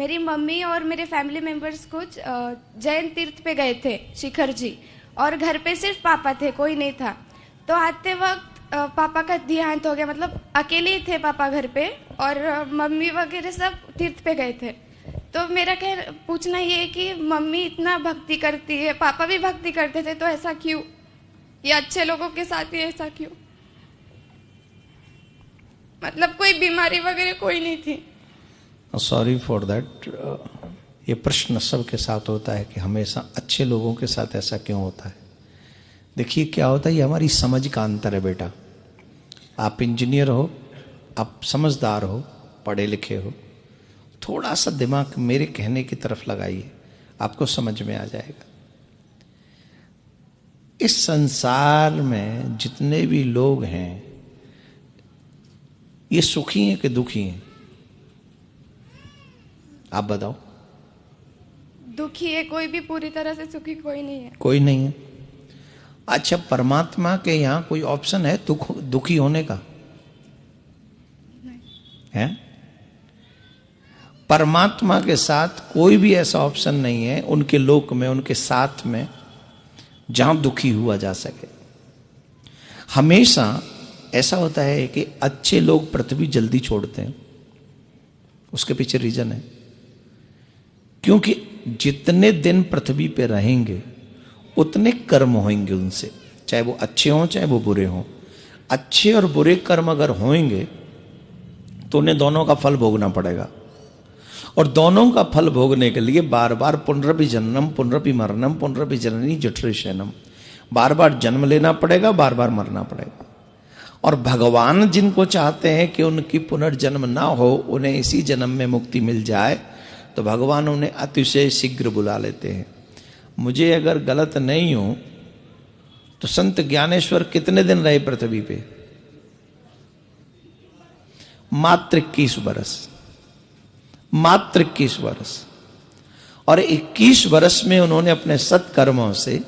मेरी मम्मी और मेरे फैमिली मेंबर्स कुछ जैन तीर्थ पे गए थे, शिखर जी, और घर पे सिर्फ पापा थे, कोई नहीं था। तो आते वक्त पापा का देहांत हो गया, मतलब अकेले ही थे पापा घर पे, और मम्मी वगैरह सब तीर्थ पे गए थे। तो मेरा पूछना ये है कि मम्मी इतना भक्ति करती है, पापा भी भक्ति करते थे, तो ऐसा क्यों? ये अच्छे लोगों के साथ ही ऐसा क्यों? मतलब कोई बीमारी वगैरह कोई नहीं थी। Sorry for that. ये प्रश्न सबके साथ होता है कि हमेशा अच्छे लोगों के साथ ऐसा क्यों होता है। देखिए क्या होता है, ये हमारी समझ का अंतर है बेटा। आप इंजीनियर हो, आप समझदार हो, पढ़े लिखे हो, थोड़ा सा दिमाग मेरे कहने की तरफ लगाइए, आपको समझ में आ जाएगा। इस संसार में जितने भी लोग हैं, ये सुखी हैं कि दुखी हैं? आप बताओ। दुखी है, कोई भी पूरी तरह से सुखी कोई नहीं है। कोई नहीं है। अच्छा, परमात्मा के यहां कोई ऑप्शन है दुखी होने का? है? परमात्मा के साथ कोई भी ऐसा ऑप्शन नहीं है उनके लोक में, उनके साथ में, जहां दुखी हुआ जा सके। हमेशा ऐसा होता है कि अच्छे लोग पृथ्वी जल्दी छोड़ते हैं। उसके पीछे रीजन है, क्योंकि जितने दिन पृथ्वी पे रहेंगे उतने कर्म होंगे उनसे, चाहे वो अच्छे हों चाहे वो बुरे हों। अच्छे और बुरे कर्म अगर होंगे तो उन्हें दोनों का फल भोगना पड़ेगा, और दोनों का फल भोगने के लिए बार बार पुनरपि जन्म पुनरपि मरणम पुनरपि जननी जठरे शयनम, बार बार जन्म लेना पड़ेगा, बार बार मरना पड़ेगा। और भगवान जिनको चाहते हैं कि उनकी पुनर्जन्म ना हो, उन्हें इसी जन्म में मुक्ति मिल जाए, तो भगवान उन्हें अतिशय शीघ्र बुला लेते हैं। मुझे अगर गलत नहीं हो तो संत ज्ञानेश्वर कितने दिन रहे पृथ्वी पे? मात्र 21 वर्ष। मात्र 21 वर्ष। और 21 वर्ष में उन्होंने अपने सत्कर्मों से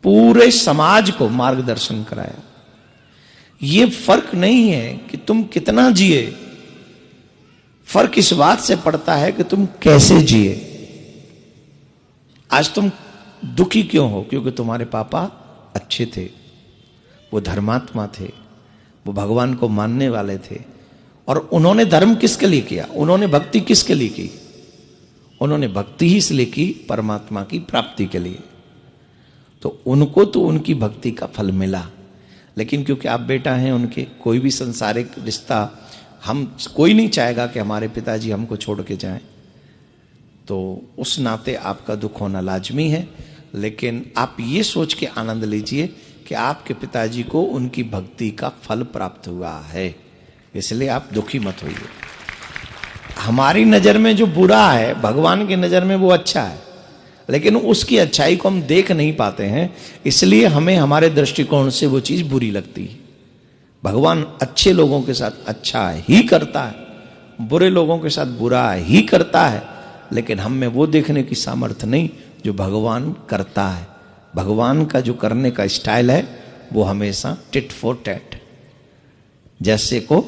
पूरे समाज को मार्गदर्शन कराया। ये फर्क नहीं है कि तुम कितना जिए, फर्क इस बात से पड़ता है कि तुम कैसे जिए। आज तुम दुखी क्यों हो? क्योंकि तुम्हारे पापा अच्छे थे, वो धर्मात्मा थे, वो भगवान को मानने वाले थे। और उन्होंने धर्म किसके लिए किया? उन्होंने भक्ति किसके लिए की? उन्होंने भक्ति ही इसलिए की परमात्मा की प्राप्ति के लिए। तो उनको तो उनकी भक्ति का फल मिला, लेकिन क्योंकि आप बेटा हैं उनके, कोई भी संसारिक रिश्ता, हम कोई नहीं चाहेगा कि हमारे पिताजी हमको छोड़ के जाएं, तो उस नाते आपका दुख होना लाजमी है। लेकिन आप ये सोच के आनंद लीजिए कि आपके पिताजी को उनकी भक्ति का फल प्राप्त हुआ है, इसलिए आप दुखी मत होइए। हमारी नजर में जो बुरा है, भगवान की नजर में वो अच्छा है, लेकिन उसकी अच्छाई को हम देख नहीं पाते हैं, इसलिए हमें हमारे दृष्टिकोण से वो चीज बुरी लगती है। भगवान अच्छे लोगों के साथ अच्छा ही करता है, बुरे लोगों के साथ बुरा ही करता है, लेकिन हम में वो देखने की सामर्थ्य नहीं जो भगवान करता है। भगवान का जो करने का स्टाइल है वो हमेशा टिट फॉर टैट, जैसे को